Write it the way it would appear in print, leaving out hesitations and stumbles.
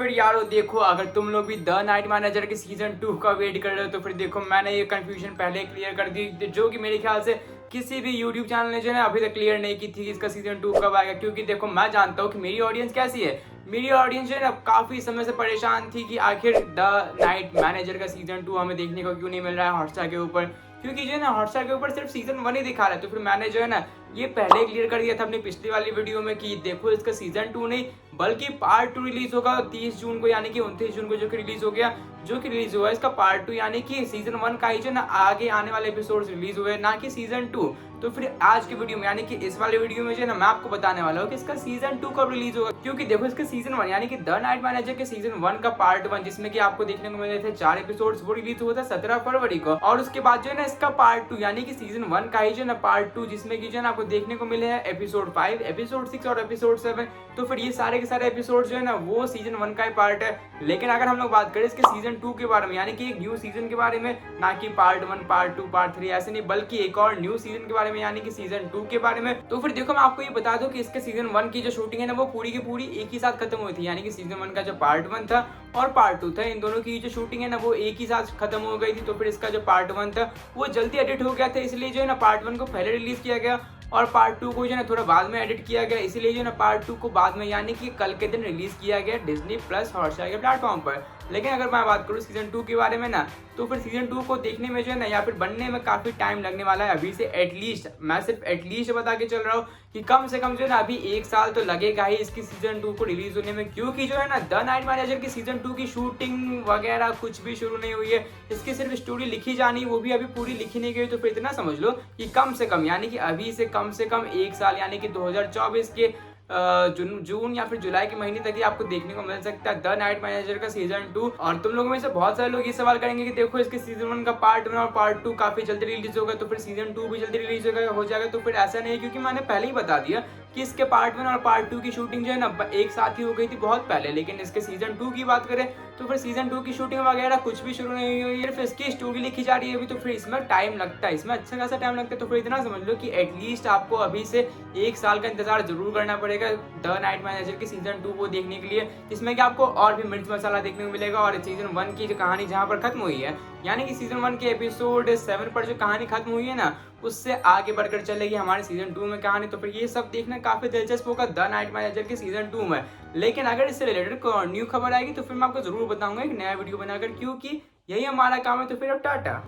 फिर यारो देखो, अगर तुम लोग भी द नाइट मैनेजर के सीजन 2 का वेट कर रहे हो तो फिर देखो मैंने ये कंफ्यूजन पहले क्लियर कर दी, जो कि मेरे ख्याल से किसी भी यूट्यूब चैनल ने जो है अभी तक क्लियर नहीं की थी कि इसका सीजन 2 कब आएगा। क्योंकि देखो मैं जानता हूँ कि मेरी ऑडियंस कैसी है। मेरी ऑडियंस जो है ना काफी समय से परेशान थी कि आखिर द नाइट मैनेजर का सीजन 2 हमें देखने को क्यों नहीं मिल रहा है हॉटस्टार के ऊपर, क्योंकि जो है ना हॉटस्टार के ऊपर सिर्फ सीजन 1 ही दिखा रहा है। तो फिर मैंने जो है ना ये पहले क्लियर कर दिया था अपनी पिछली वाली वीडियो में कि देखो इसका सीजन 2 नहीं बल्कि पार्ट 2 रिलीज होगा 30 जून को, यानी कि 29 जून को जो कि रिलीज हो गया, जो कि रिलीज हुआ है इसका पार्ट 2, यानी कि सीजन 1 का ही जो ना आगे आने वाले एपिसोड्स रिलीज हुए, ना कि सीजन 2। तो फिर आज की वीडियो में यानी कि इस वाले वीडियो में जो है ना मैं आपको बताने वाला हूँ कि इसका सीजन 2 कब रिलीज होगा। क्योंकि देखो इसके सीजन 1 यानी कि द नाइट मैनेजर के सीजन 1 का पार्ट 1 जिसमें कि आपको देखने को मिले थे 4 एपिसोड्स, वो रिलीज हुआ था 17 फरवरी को। और उसके बाद जो है ना इसका पार्ट 2 यानी कि सीजन 1 का ही जो है ना पार्ट 2 जिसमें कि जो है ना आपको देखने को मिले हैं एपिसोड 5, एपिसोड 6 और एपिसोड 7। तो फिर ये सारे के सारे एपिसोड जो है ना वो सीजन 1 का ही पार्ट है। लेकिन अगर हम लोग बात करें इसके सीजन 2 के बारे में यानी कि एक न्यू सीजन के बारे में, ना कि पार्ट 1 पार्ट 2 पार्ट 3 ऐसे नहीं, बल्कि एक और न्यू सीजन के बारे में यानी कि सीजन 2 के बारे में, तो फिर देखो मैं आपको ये बता दूं कि इसके सीजन 1 की जो शूटिंग है ना वो पूरी की पूरी एक ही साथ खत्म हुई थी। यानी कि सीजन 1 का जो पार्ट 1 था और पार्ट 2 था, इन दोनों की जो शूटिंग है ना वो एक ही साथ खत्म हो गई थी। तो फिर इसका जो पार्ट 1 था वो जल्दी एडिट हो गया था, इसलिए जो है ना पार्ट 1 को पहले रिलीज किया गया और पार्ट 2 को जो है ना थोड़ा बाद में एडिट किया गया, इसीलिए जो है ना पार्ट 2 को बाद में यानी कि कल के दिन रिलीज किया गया डिज्नी प्लस हॉटस्टार के प्लेटफॉर्म पर। लेकिन अगर मैं बात करूँ सीजन 2 के बारे में ना, तो फिर सीजन 2 को देखने में जो है ना या फिर बनने में काफी टाइम लगने वाला है अभी से। एटलीस्ट मैं सिर्फ एटलीस्ट बता के चल रहा हूँ कि कम से कम जो है ना अभी 1 साल तो लगेगा ही इसकी सीजन 2 को रिलीज होने में। क्योंकि जो है ना द नाइट मैनेजर की सीजन 2 की शूटिंग वगैरह कुछ भी शुरू नहीं हुई है, इसकी सिर्फ स्टोरी लिखी जानी, वो भी अभी पूरी लिखी नहीं गई। तो फिर इतना समझ लो कि कम से कम यानी कि अभी से कम 1 साल यानी कि 2024 के जून या फिर जुलाई के महीने तक ही आपको देखने को मिल सकता है द नाइट मैनेजर का सीजन 2। और तुम लोगों में से बहुत सारे लोग ये सवाल करेंगे कि देखो इसके सीजन 1 का पार्ट 1 और पार्ट 2 काफी जल्दी रिलीज होगा तो फिर सीजन 2 भी जल्दी रिलीज हो जाएगा। तो फिर ऐसा नहीं, क्योंकि मैंने पहले ही बता दिया कि इसके पार्ट 1 और पार्ट 2 की शूटिंग जो है ना एक साथ ही हो गई थी बहुत पहले। लेकिन इसके सीजन 2 की बात करें तो फिर सीजन 2 की शूटिंग वगैरह कुछ भी शुरू नहीं हुई है, सिर्फ इसकी स्टोरी लिखी जा रही है अभी। तो फिर इसमें टाइम लगता है, इसमें अच्छा खासा टाइम लगता है। तो फिर इतना समझ लो कि एटलीस्ट आपको अभी से 1 साल का इंतजार जरूर करना पड़ेगा द नाइट मैनेजर की सीजन 2 को देखने के लिए, जिसमें कि आपको और भी मिर्च मसाला देखने को मिलेगा। और सीजन 1 की जो कहानी जहां पर खत्म हुई है यानी कि सीजन 1 के एपिसोड 7 पर जो कहानी खत्म हुई है ना, उससे आगे बढ़कर चलेगी हमारे सीजन 2 में कहानी। तो फिर ये सब देखना काफी दिलचस्प होगा द नाइट मैनेजर के सीजन 2 में। लेकिन अगर इससे रिलेटेड कोई न्यू खबर आएगी तो फिर मैं आपको जरूर बताऊंगा एक नया वीडियो बनाकर, क्योंकि यही हमारा काम है। तो फिर अब टाटा।